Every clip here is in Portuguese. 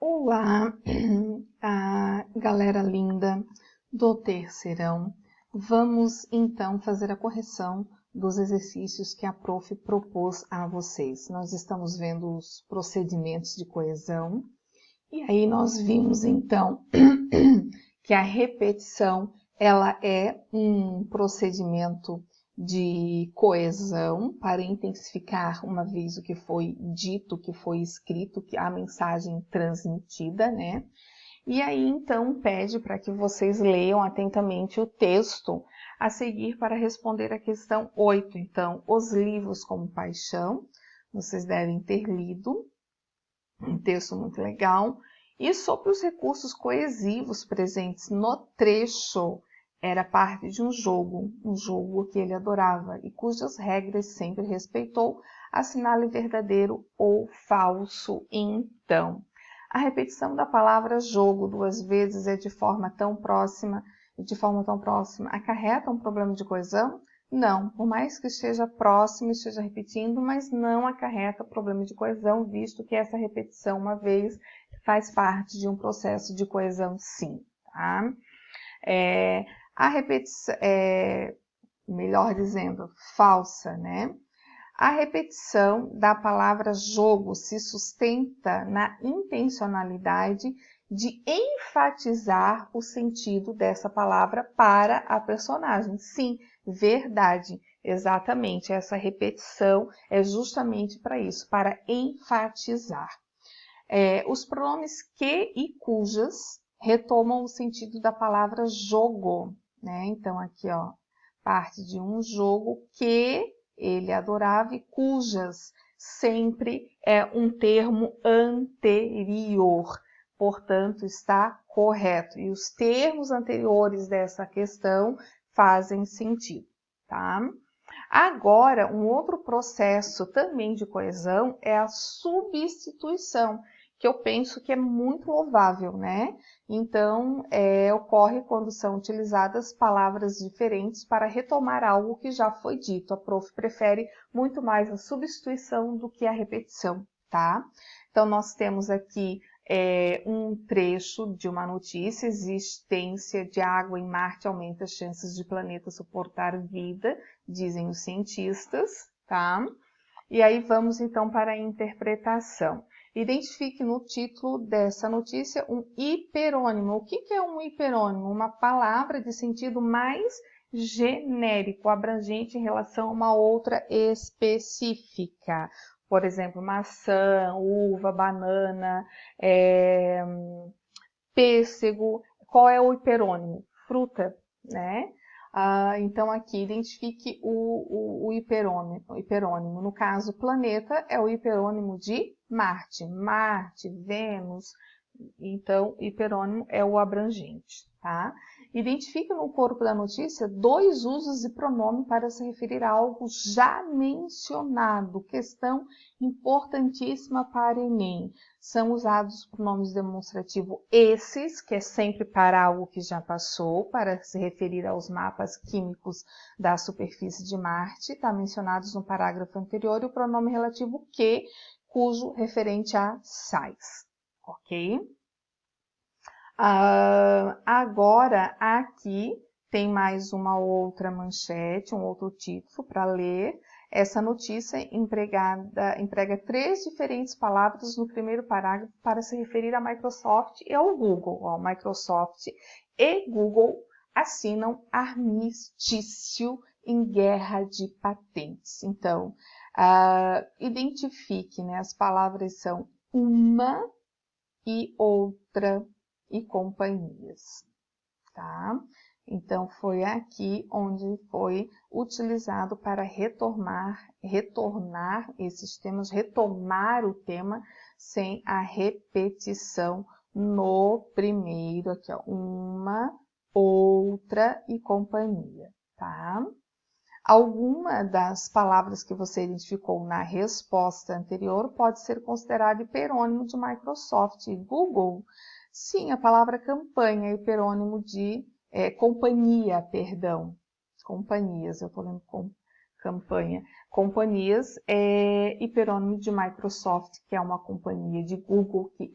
Olá, galera linda do terceirão. Vamos então fazer a correção dos exercícios que a prof propôs a vocês. Nós estamos vendo os procedimentos de coesão e aí nós vimos então que a repetição ela é um procedimento de coesão para intensificar uma vez o que foi dito, o que foi escrito, a mensagem transmitida, né? E aí então pede para que vocês leiam atentamente o texto a seguir para responder a questão 8. Então, os livros como paixão, vocês devem ter lido, um texto muito legal. E sobre os recursos coesivos presentes no trecho, era parte de um jogo que ele adorava e cujas regras sempre respeitou, assinale verdadeiro ou falso então. A repetição da palavra jogo 2 vezes de forma tão próxima, acarreta um problema de coesão? Não, por mais que esteja próximo, esteja repetindo, mas não acarreta problema de coesão, visto que essa repetição, uma vez, faz parte de um processo de coesão, sim. Tá? A repetição, melhor dizendo, falsa, né? A repetição da palavra jogo se sustenta na intencionalidade de enfatizar o sentido dessa palavra para a personagem. Sim, verdade, exatamente. Essa repetição é justamente para isso, para enfatizar. Os pronomes que e cujas retomam o sentido da palavra jogo, né? Então, aqui, ó, parte de um jogo que ele adorava e cujas sempre é um termo anterior, portanto, está correto. E os termos anteriores dessa questão fazem sentido, tá? Agora, um outro processo também de coesão é a substituição, que eu penso que é muito louvável, né? Então, ocorre quando são utilizadas palavras diferentes para retomar algo que já foi dito. A prof prefere muito mais a substituição do que a repetição, tá? Então, nós temos aqui um trecho de uma notícia: existência de água em Marte aumenta as chances de planeta suportar vida, dizem os cientistas, tá? E aí vamos então para a interpretação. Identifique no título dessa notícia um hiperônimo. O que é um hiperônimo? Uma palavra de sentido mais genérico, abrangente em relação a uma outra específica. Por exemplo, maçã, uva, banana, pêssego. Qual é o hiperônimo? Fruta, né? Então, aqui, identifique o hiperônimo. No caso, planeta é o hiperônimo de Marte. Marte, Vênus. Então, hiperônimo é o abrangente, tá? Identifique no corpo da notícia 2 usos de pronome para se referir a algo já mencionado. Questão importantíssima para Enem. São usados os pronomes demonstrativo esses, que é sempre para algo que já passou, para se referir aos mapas químicos da superfície de Marte, está mencionados no parágrafo anterior, e o pronome relativo que, cujo referente a sais, ok? Agora, aqui tem mais uma outra manchete, um outro título para ler. Essa notícia emprega 3 diferentes palavras no primeiro parágrafo para se referir a Microsoft e ao Google. Ó, Microsoft e Google assinam armistício em guerra de patentes. Então, identifique, né? As palavras são uma e outra e companhias, tá? Então, foi aqui onde foi utilizado para retornar esses temas, retomar o tema sem a repetição no primeiro, aqui, ó, uma, outra e companhia, tá? Alguma das palavras que você identificou na resposta anterior pode ser considerada hiperônimo de Microsoft e Google. Sim, a palavra campanha é hiperônimo de companhia, perdão. Companhias, eu estou lendo campanha companhias, hiperônimo de Microsoft, que é uma companhia de Google, que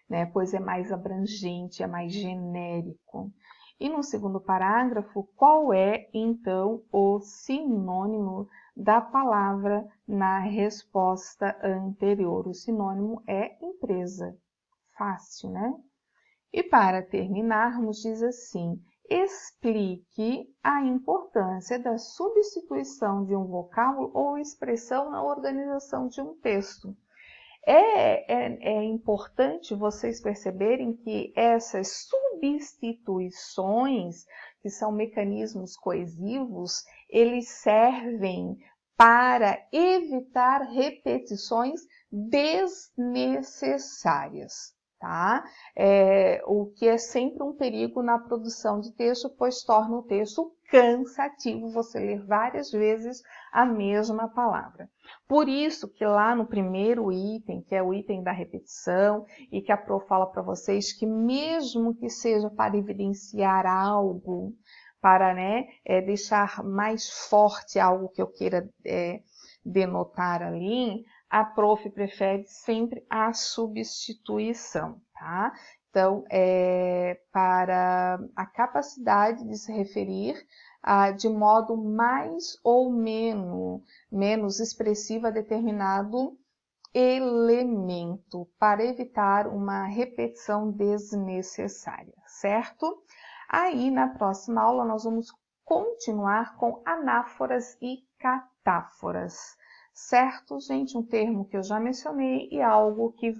né, pois é mais abrangente, é mais genérico. E no segundo parágrafo, qual é, então, o sinônimo da palavra na resposta anterior? O sinônimo é empresa. Fácil, né? E para terminarmos, diz assim: explique a importância da substituição de um vocábulo ou expressão na organização de um texto. É importante vocês perceberem que essas substituições, que são mecanismos coesivos, eles servem para evitar repetições desnecessárias. Tá? O que é sempre um perigo na produção de texto, pois torna o texto cansativo você ler várias vezes a mesma palavra. Por isso que lá no primeiro item, que é o item da repetição, e que a Pro fala para vocês que mesmo que seja para evidenciar algo, para deixar mais forte algo que eu queira denotar ali, a Prof prefere sempre a substituição, tá? Então, para a capacidade de se referir de modo mais ou menos expressivo a determinado elemento, para evitar uma repetição desnecessária, certo? Aí, na próxima aula, nós vamos continuar com anáforas e catáforas. Certo, gente? Um termo que eu já mencionei e algo que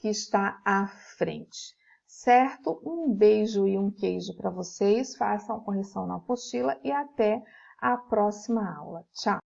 está à frente. Certo? Um beijo e um queijo para vocês. Façam a correção na apostila e até a próxima aula. Tchau!